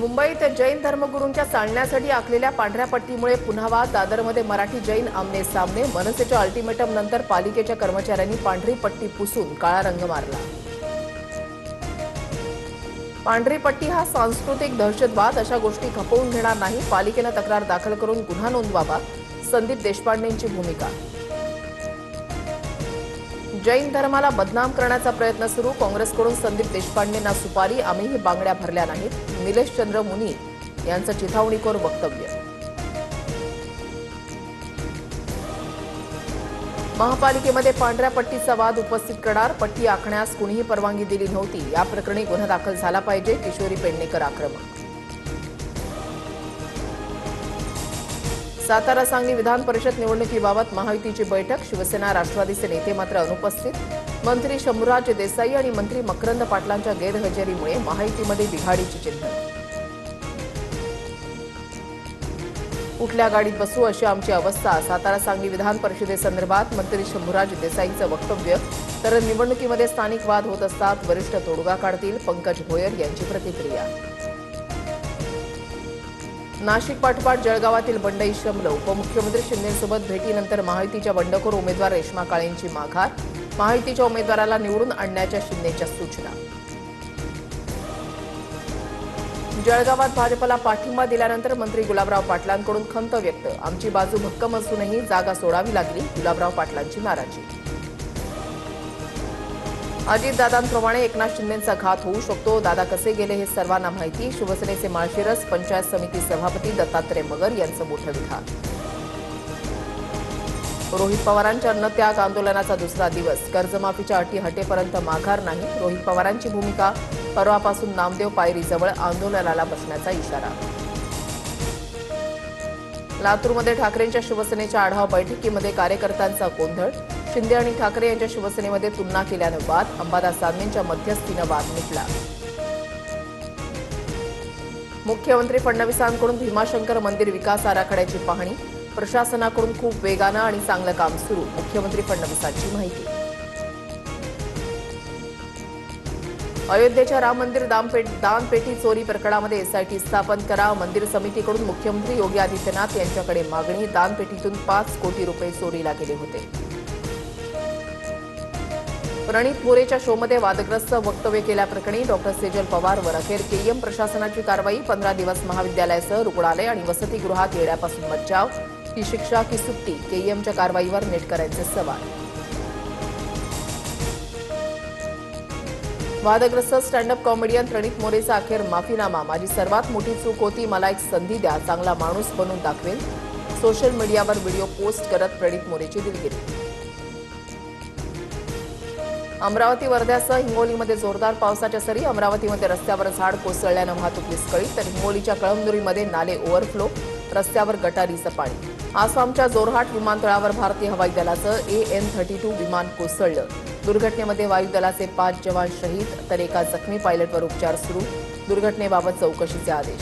मुंबईत जैन धर्मगुरूंच्या चालण्यासाठी आखलेल्या पांढऱ्या पट्टीमुळे पुन्हा वाद। दादरमध्ये मराठी जैन आमने सामने। मनसेच्या अल्टिमेटम नंतर पालिकेच्या कर्मचाऱ्यांनी पांढरी पट्टी पुसून काळा रंग मारला। पांढरी पट्टी हा सांस्कृतिक दहशतवाद, अशा गोष्टी खपवून घेणार नाही। पालिकेने तक्रार दाखल करून गुन्हा नोंदवावा। संदीप देशपांडेंची भूमिका। जैन धर्माला बदनाम करण्याचा प्रयत्न सुरू। काँग्रेसकडून संदीप देशपांडेंना सुपारी। आम्हीही बांगड्या भरल्या नाहीत। निलेश चंद्र मुनी यांचं चिथावणीखोर वक्तव्य। महापालिकेमध्ये पांढऱ्या पट्टीचा वाद उपस्थित करणार। पट्टी आखण्यास कुणीही परवानगी दिली नव्हती। या प्रकरणी गुन्हा दाखल झाला पाहिजे। किशोरी पेडणेकर आक्रमक। सातारा सांगली विधान परिषद निवडणुकीबाबत महायुतीची बैठक। शिवसेना राष्ट्रवादीचे नेते मात्र अनुपस्थित। मंत्री शंभूराज देसाई आणि मंत्री मकरंद पाटलांच्या गैरहजेरीमुळे महायुतीमध्ये बिघाडीची चिन्ह। कुठल्या गाडीत बसू अशी आमची अवस्था। सातारा सांगली विधान परिषदेसंदर्भात मंत्री शंभूराज देसाईंचं वक्तव्य। तर निवडणुकीमध्ये स्थानिक वाद होत असतात, वरिष्ठ तोडगा काढतील, पंकज भोयर यांची प्रतिक्रिया। नाशिक पाठोपाठ जळगावातील बंडई शमलं। उपमुख्यमंत्री शिंदेंसोबत भेटीनंतर महायुतीच्या बंडखोर उमेदवार रेश्मा काळेंची माघार। महायुतीच्या उमेदवाराला निवडून आणण्याच्या शिंदेंच्या सूचना। जळगावात भाजपला पाठिंबा दिल्यानंतर मंत्री गुलाबराव पाटलांकडून खंत व्यक्त। आमची बाजू भक्कम असूनही जागा सोडावी लागली। गुलाबराव पाटलांची नाराजी। अजितदादांप्रमाणे एकनाथ शिंदेंचा घात होऊ शकतो। दादा कसे गेले हे सर्वांना माहिती। शिवसेनेचे माळशिरस पंचायत समिती सभापती दत्तात्रय मगर यांचं मोठं विधान। रोहित पवारांच्या अन्नत्याग आंदोलनाचा दुसरा दिवस। कर्जमाफीच्या अटी हटेपर्यंत माघार नाही। रोहित पवारांची भूमिका। परवापासून नामदेव पायरीजवळ आंदोलनाला बसण्याचा इशारा। लातूरमध्ये ठाकरेंच्या शिवसेनेच्या आढावा बैठकीमध्ये कार्यकर्त्यांचा गोंधळ। शिंदे आणि ठाकरे यांच्या शिवसेनेमध्ये तुलना केल्यानं वाद। अंबादास दानवेंच्या मध्यस्थीनं वाद मिटला। मुख्यमंत्री फडणवीसांकडून भीमाशंकर मंदिर विकास आराखड्याची पाहणी। प्रशासनाकडून खूप वेगानं आणि चांगलं काम सुरू। मुख्यमंत्री फडणवीसांची माहिती। अयोध्येच्या राम मंदिर दानपेटी चोरी प्रकरणामध्ये एसआयटी स्थापन करा। मंदिर समितीकडून मुख्यमंत्री योगी आदित्यनाथ यांच्याकडे मागणी। दानपेटीतून 5 कोटी रुपये चोरीला गेले होते। प्रणित मोरेच्या शोमध्ये वादग्रस्त वक्तव्य केल्याप्रकरणी डॉक्टर सेजल पवारवर अखेर केईएम प्रशासनाची कारवाई। 15 दिवस महाविद्यालयासह रुग्णालय आणि वसतिगृहात येण्यापासून बचाव। की शिक्षा की सुट्टी, केईएमच्या कारवाईवर नेटकऱ्यांचे सवाल। वादग्रस्त स्टँडअप कॉमेडियन प्रणित मोरेचा अखेर माफीनामा। माझी सर्वात मोठी चूक होती, मला एक संधी द्या, चांगला माणूस बनून दाखवेन। सोशल मीडियावर व्हिडिओ पोस्ट करत प्रणित मोरेची दिलगिरी। अमरावती वर्ध्यासह हिंगोलीमध्ये जोरदार पावसाच्या सरी। अमरावतीमध्ये रस्त्यावर झाड कोसळल्यानं वाहतूक विस्कळीत। तर हिंगोलीच्या कळमनुरीमध्ये नाले ओव्हरफ्लो, रस्त्यावर गटारीचं पाणी। आसामच्या जोरहाट विमानतळावर भारतीय हवाई दलाचं AN-32 विमान कोसळलं। दुर्घटनेमध्ये वायुदलाचे 5 जवान शहीद, तर एका जखमी पायलटवर उपचार सुरू। दुर्घटनेबाबत चौकशीचे आदेश।